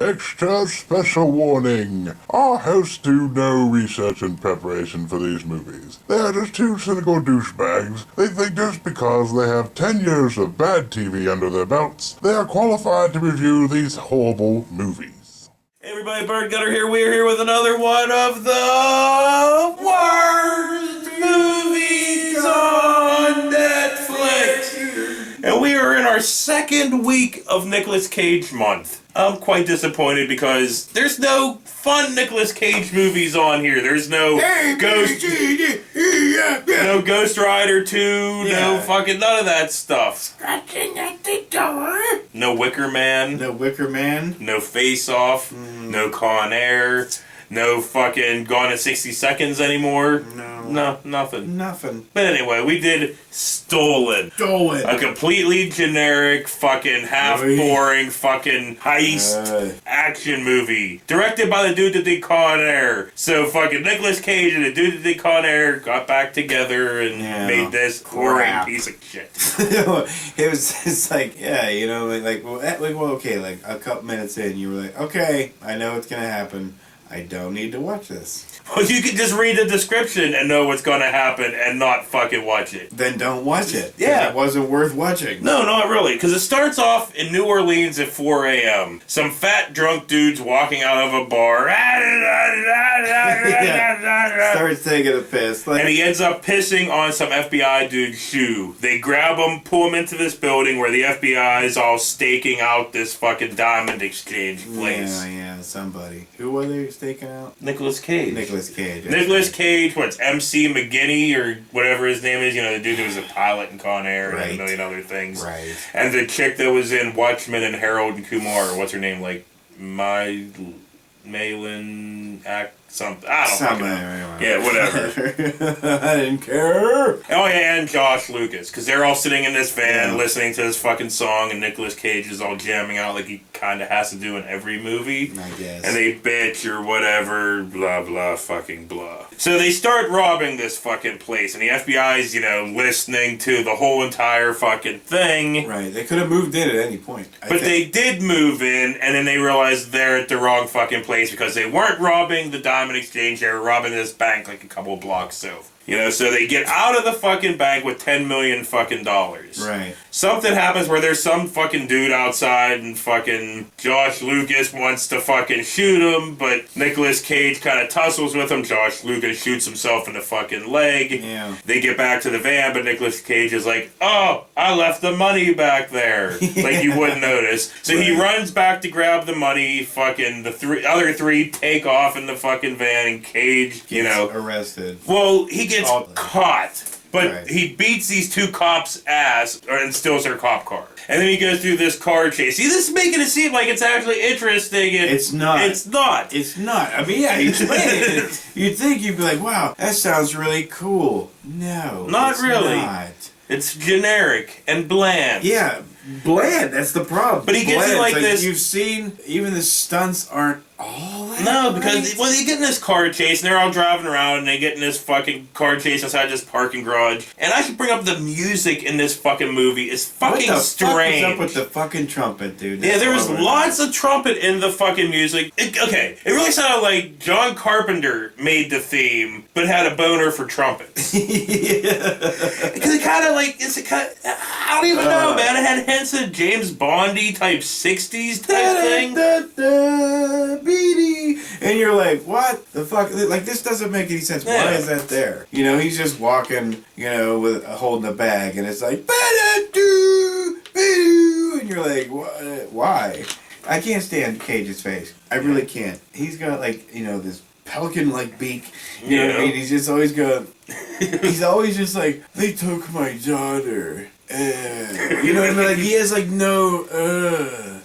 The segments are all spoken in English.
Extra special warning. Our hosts do no research and preparation for these movies. They are just two cynical douchebags. They think just because they have 10 years of bad TV under their belts, they are qualified to review these horrible movies. Hey everybody, Bird Gutter here. We're here with another one of the worst movies on Netflix. And we are in our second week of Nicolas Cage month. I'm quite disappointed because there's no fun Nicolas Cage movies on here. There's no Ghost Rider 2, no fucking none of that stuff. Scratching at the door. No Wicker Man. No Wicker Man. No Face Off. No Con Air. No fucking Gone in 60 Seconds anymore. No, nothing. Nothing. But anyway, we did Stolen. A completely generic, fucking half-boring, fucking heist action movie. Directed by the dude that did Con Air. So fucking Nicolas Cage and the dude that did Con Air got back together and made this boring piece of shit. It's like, like a couple minutes in, you were like, okay, I know what's gonna happen. I don't need to watch this. Well, you can just read the description and know what's going to happen and not fucking watch it. Then don't watch it. Yeah. It wasn't worth watching. No, not really. Because it starts off in New Orleans at 4 a.m. Some fat drunk dudes walking out of a bar. Starts taking a piss. And he ends up pissing on some FBI dude's shoe. They grab him, pull him into this building where the FBI is all staking out this fucking diamond exchange place. Yeah, somebody. Who were they staking out? Nicolas Cage. Nicolas Cage, what's MC McGinney or whatever his name is, the dude who was a pilot in Con Air and a million other things. Right. And the chick that was in Watchmen and Harold and Kumar, what's her name, Malin something. I don't fucking know. Yeah, whatever. I didn't care. Oh yeah, and Josh Lucas, because they're all sitting in this van listening to this fucking song, and Nicolas Cage is all jamming out like he kind of has to do in every movie. I guess. And they bitch or whatever, blah blah fucking blah. So they start robbing this fucking place, and the FBI's listening to the whole entire fucking thing. Right. They could have moved in at any point. But they did move in, and then they realized they're at the wrong fucking place because they weren't robbing the diamond exchange, they were robbing this bank like a couple of blocks south. So they get out of the fucking bank with $10 million fucking dollars. Right. Something happens where there's some fucking dude outside and fucking Josh Lucas wants to fucking shoot him, but Nicolas Cage kind of tussles with him. Josh Lucas shoots himself in the fucking leg. Yeah. They get back to the van, but Nicolas Cage is like, oh, I left the money back there. Like you wouldn't notice. So he runs back to grab the money, fucking the other three take off in the fucking van, and Cage, arrested. Well, he gets caught. But he beats these two cops' ass and steals their cop car. And then he goes through this car chase. See, this is making it seem like it's actually interesting. And it's not. It's not. It's not. I mean, you explain it. You'd think you'd be like, wow, that sounds really cool. No. Not really. Not. It's generic and bland. Yeah, bland. That's the problem. But he gets it like this. You've seen, even the stunts aren't all that because they get in this car chase and they're all driving around and they get in this fucking car chase inside this parking garage. And I should bring up the music in this fucking movie. It's fucking strange. What's up with the fucking trumpet, dude? There was lots of trumpet in the fucking music. It really sounded like John Carpenter made the theme, but had a boner for trumpets. Because it kind of I don't even know, man. It had hints of James Bondy type 60s type thing. And you're like, what the fuck? Like, this doesn't make any sense. Yeah. Why is that there? He's just walking, with holding a bag, and it's like, and you're like, why? I can't stand Cage's face. I really can't. He's got this pelican-like beak. You know what I mean? He's just always going. He's always just like, they took my daughter. You know what I mean? Like, he has no.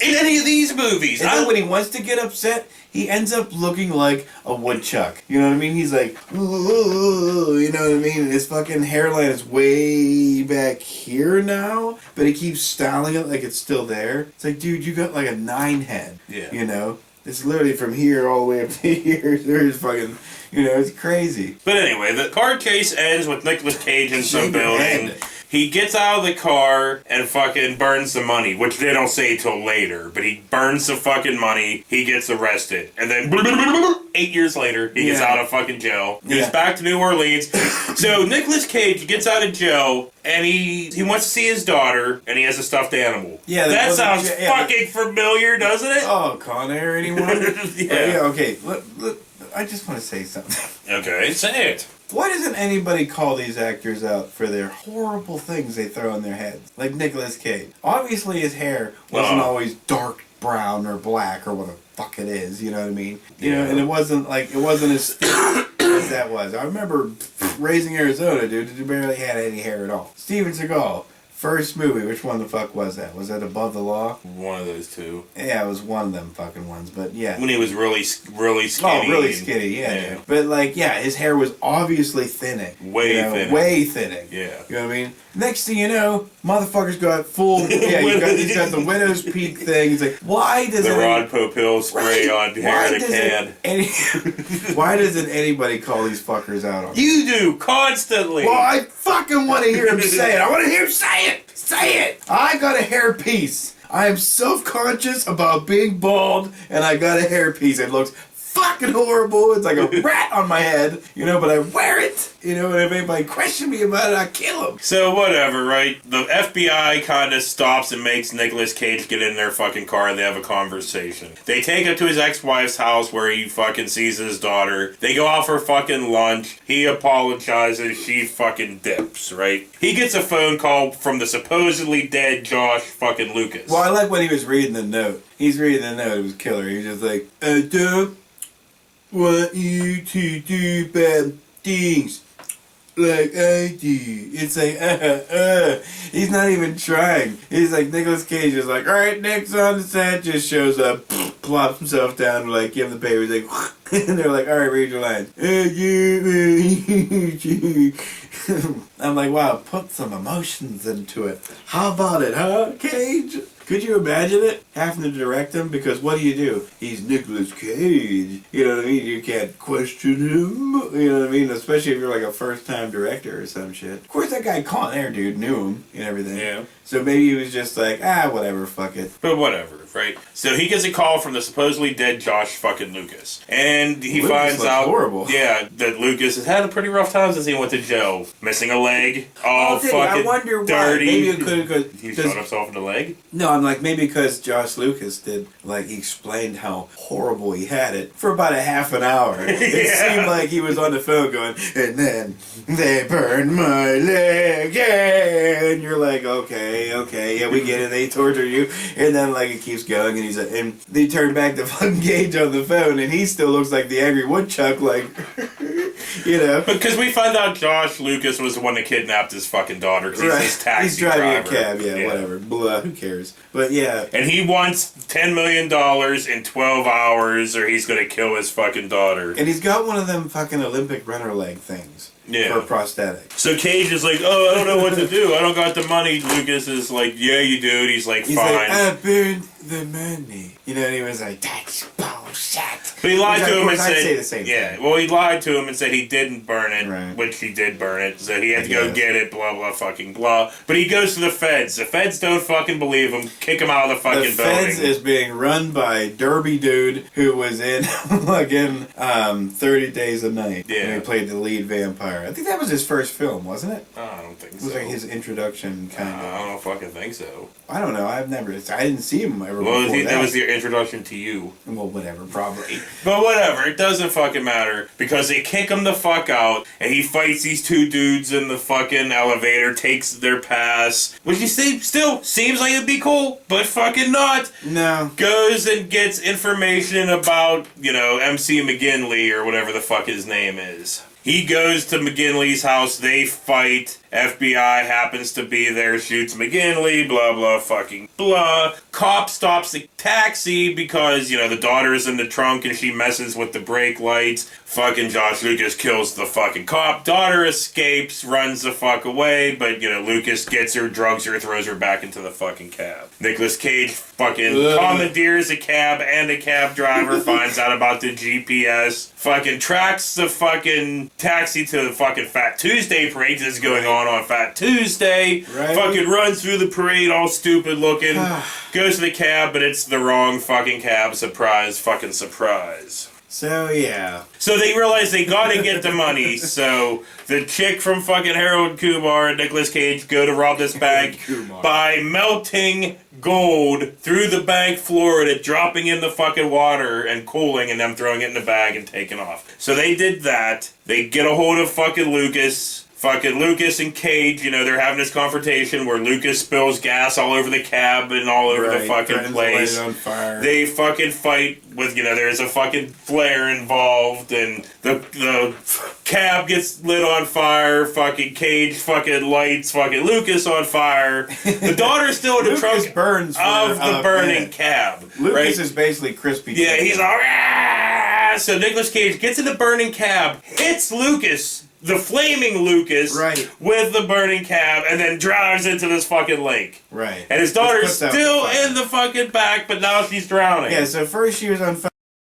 In any of these movies. And then when he wants to get upset, he ends up looking like a woodchuck. You know what I mean? He's like, ooh, you know what I mean? And his fucking hairline is way back here now, but he keeps styling it like it's still there. It's like, dude, you got a 9 head. Yeah. It's literally from here all the way up to here. There's fucking, it's crazy. But anyway, the car chase ends with Nicolas Cage in some building. He gets out of the car and fucking burns the money, which they don't say till later, but he burns the fucking money, he gets arrested, and then 8 years later, he gets out of fucking jail. He's back to New Orleans. So Nicolas Cage gets out of jail, and he wants to see his daughter, and he has a stuffed animal. Yeah, that sounds fucking familiar, doesn't it? Oh, Con Air, anyone? Yeah, okay. Look, I just want to say something. Okay, say it. Why doesn't anybody call these actors out for their horrible things they throw in their heads? Like Nicolas Cage. Obviously his hair wasn't always dark brown or black or what the fuck it is, you know what I mean? You know, and it wasn't as thick as that was. I remember Raising Arizona, dude, he barely had any hair at all. Steven Seagal. First movie, which one the fuck was that? Was that Above the Law? One of those two. Yeah, it was one of them fucking ones, but yeah. When he was really skinny. Oh, really skinny, yeah. But like, yeah, his hair was obviously thinning. Way thinning. Yeah. You know what I mean? Next thing you know, motherfucker's got full, he's got the widow's peak thing. He's like, why does the Rod Popeil spray on hair in a can. Why doesn't anybody call these fuckers out on You do, constantly. Well, I fucking want to hear him say it. I want to hear him say it. Say it. I got a hair piece. I am self-conscious about being bald, and I got a hair piece. It looks fucking horrible. It's like a rat on my head, but I wear it. And if anybody question me about it, I kill them. So whatever, right? The FBI kind of stops and makes Nicolas Cage get in their fucking car and they have a conversation. They take him to his ex-wife's house where he fucking sees his daughter. They go out for fucking lunch. He apologizes. She fucking dips, right? He gets a phone call from the supposedly dead Josh fucking Lucas. Well, I like when he was reading the note. He's reading the note. It was killer. He was just like, I don't want you to do bad things like I do. It's like, He's not even trying. He's like, Nicolas Cage is like, alright, Nick's on the set, just shows up, plops himself down, like, give him the paper, he's like, and they're like, alright, read your line. I'm like, wow, put some emotions into it. How about it, huh, Cage? Could you imagine it? Having to direct him? Because what do? He's Nicolas Cage. You know what I mean? You can't question him. You know what I mean? Especially if you're like a first-time director or some shit. Of course, that guy Con Air, dude, knew him and everything. Yeah. So maybe he was just like, whatever, fuck it. But whatever, right? So he gets a call from the supposedly dead Josh fucking Lucas. And he finds out... horrible. Yeah, that Lucas has had a pretty rough time since he went to jail. Missing a leg. All fucking I wonder dirty. Why. Maybe it could have... He shot himself in the leg? No, I'm like, maybe because Josh Lucas did, like, he explained how horrible he had it for about a half an hour. It seemed like he was on the phone going, and then they burned my leg, and you're like, okay, yeah, we get it, they torture you, and then, like, it keeps going, and he's like, and they turn back to fucking Cage on the phone, and he still looks like the angry woodchuck, like, Because we find out Josh Lucas was the one that kidnapped his fucking daughter, because he's his taxi He's driving driver. a cab, whatever, blah, who cares, but yeah. And he wants $10 million in 12 hours, or he's gonna kill his fucking daughter. And he's got one of them fucking Olympic runner leg things. Yeah. For a prosthetic. So Cage is like, I don't know what to do. I don't got the money. Lucas is like, yeah, you do. And he's like, fine. Like, I burned the money. And he was like, that's bullshit. But he lied to him and said, I'd say the same thing. Well, he lied to him and said he didn't burn it, right. Which he did burn it. So he had to go get it, blah, blah, fucking blah. But he goes to the feds. The feds don't fucking believe him. Kick him out of the fucking building. The feds is being run by Derby Dude, who was in, 30 Days a Night. Yeah. And he played the lead vampire. I think that was his first film, wasn't it? I don't think so. It was like his introduction, kind of. I don't fucking think so. I don't know. I didn't see him ever before that was your introduction to you. Well, whatever, probably. But whatever, it doesn't fucking matter. Because they kick him the fuck out, and he fights these two dudes in the fucking elevator, takes their pass, which you see still seems like it'd be cool, but fucking not. No. Goes and gets information about, MC McGinley, or whatever the fuck his name is. He goes to McGinley's house, they fight, FBI happens to be there, shoots McGinley, blah, blah, fucking blah. Cop stops the taxi because, the daughter's in the trunk and she messes with the brake lights. Fucking Josh Lucas kills the fucking cop. Daughter escapes, runs the fuck away, but, Lucas gets her, drugs her, throws her back into the fucking cab. Nicolas Cage fucking commandeers a cab and a cab driver, finds out about the GPS, fucking tracks the fucking taxi to the fucking Fat Tuesday parade that's going on on Fat Tuesday. Right. Fucking runs through the parade all stupid looking. Goes to the cab, but it's the wrong fucking cab. Surprise, fucking surprise. So, yeah. So they realize they gotta get the money, so the chick from fucking Harold Kumar and Nicolas Cage go to rob this bank by melting gold through the bank floor and it dropping in the fucking water and cooling and them throwing it in the bag and taking off. So they did that. They get a hold of fucking Lucas. Fucking Lucas and Cage, you know, they're having this confrontation where Lucas spills gas all over the cab and all over the fucking place. On fire. They fucking fight with, you know, there's a fucking flare involved and the cab gets lit on fire. Fucking Cage fucking lights fucking Lucas on fire. The daughter's still in the trunk burns of the burning cab. Lucas right? is basically crispy. Yeah, he's all right. So Nicolas Cage gets in the burning cab, hits Lucas, the flaming Lucas, with the burning cab, and then drives into this fucking lake. Right. And his daughter's still in the fucking back, but now she's drowning. Yeah, so first she was on fire,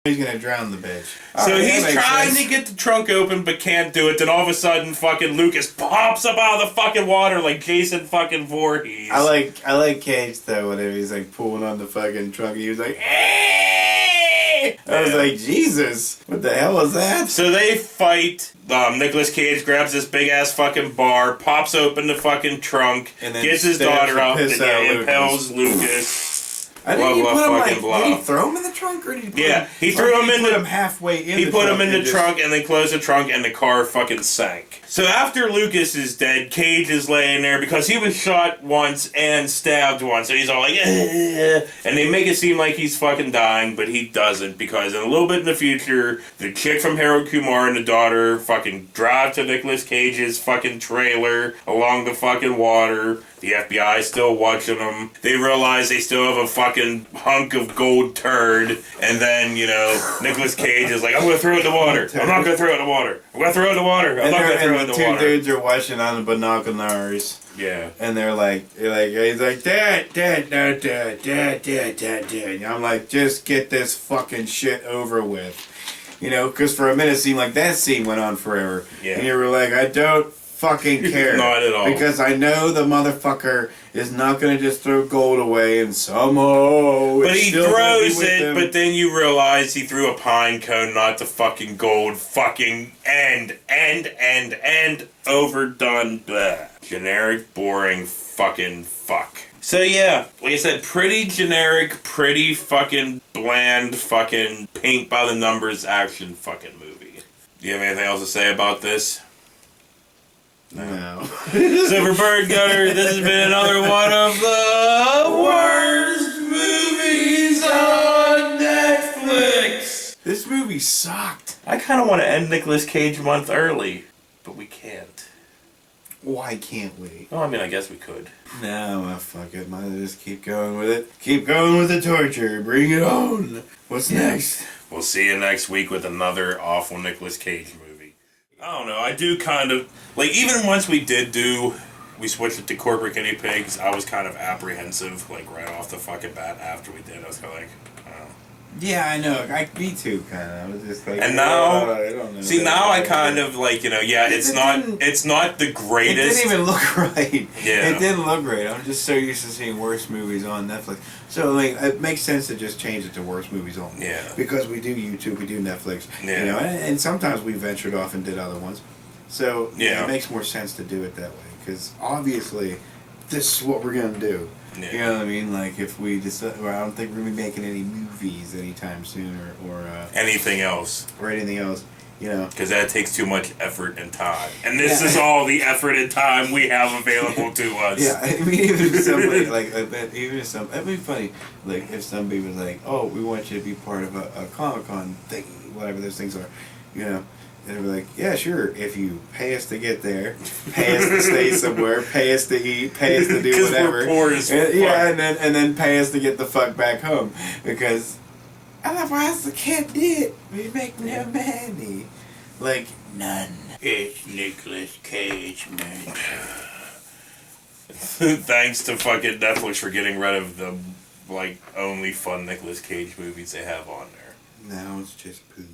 he's gonna drown the bitch. So he's trying to get the trunk open, but can't do it. Then all of a sudden, fucking Lucas pops up out of the fucking water like Jason fucking Voorhees. I like Cage, though, whenever he's, like, pulling on the fucking trunk, and he was like, hey! I was like, Jesus, what the hell was that? So they fight. Nicolas Cage grabs this big ass fucking bar, pops open the fucking trunk, and then gets his daughter up, and impels Lucas. I think he put him did he throw him in the trunk, or did he put him? He threw him in put him halfway in. He put him in the trunk and then closed the trunk, and the car fucking sank. So after Lucas is dead, Cage is laying there because he was shot once and stabbed once, so he's all like, and they make it seem like he's fucking dying, but he doesn't, because in a little bit in the future, the chick from Harold Kumar and the daughter fucking drive to Nicolas Cage's fucking trailer along the fucking water. The FBI is still watching them. They realize they still have a fucking hunk of gold turd. And then, you know, Nicolas Cage is like, I'm going to throw it in the water. I'm not going to throw it in the water. I'm going to throw it in the water. I'm not going to throw it in the water. And the two dudes are watching on the binoculars. Yeah. And he's like, Dad. And I'm like, just get this fucking shit over with. You know, because for a minute it seemed like that scene went on forever. Yeah. And you were like, I don't fucking care. Not at all. Because I know the motherfucker is not going to just throw gold away and somehow... But he throws it, but then you realize he threw a pine cone, not the fucking gold. Fucking end. Overdone. Blah. Generic, boring, fucking fuck. So yeah, like I said, pretty generic, pretty fucking bland, fucking paint by the numbers action fucking movie. Do you have anything else to say about this? No. So for Bird Gutter, this has been another one of the worst movies on Netflix. This movie sucked. I kind of want to end Nicolas Cage month early, but we can't. Why can't we? Well, I mean, I guess we could. No, fuck it. Might just keep going with it. Keep going with the torture. Bring it on. What's next? We'll see you next week with another awful Nicolas Cage movie. I don't know. I do kind of... Like, even once we switched it to Corporate Guinea Pigs, I was kind of apprehensive, like, right off the fucking bat after we did. I was kind of like, oh. Yeah, I know. Me too, kind of. I was just like... And now... I don't know. See, now I kind of, like, you know, yeah, it's not the greatest... It didn't even look right. Yeah. It didn't look right. I'm just so used to seeing worse movies on Netflix. So, like, it makes sense to just change it to worse movies only. Yeah. Because we do YouTube, we do Netflix. Yeah. You know, and sometimes we ventured off and did other ones. So, yeah, it makes more sense to do it that way. Because, obviously, this is what we're going to do. Yeah. You know what I mean? Like, if we decide... Well, I don't think we're going to be making any movies anytime soon or anything else. Or anything else. You know, because that takes too much effort and time, and this is all the effort and time we have available to us. Yeah, I mean, even if somebody that'd be funny. Like if somebody was like, "Oh, we want you to be part of a Comic-Con thing, whatever those things are," you know, and they'd be like, "Yeah, sure. If you pay us to get there, pay us to stay somewhere, pay us to eat, pay us to do whatever, we're poor as fuck. Yeah, and then pay us to get the fuck back home because." Otherwise, the can't do it. We make no money. Like, none. It's Nicolas Cage, man. Thanks to fucking Netflix for getting rid of the, like, only fun Nicolas Cage movies they have on there. Now it's just poo.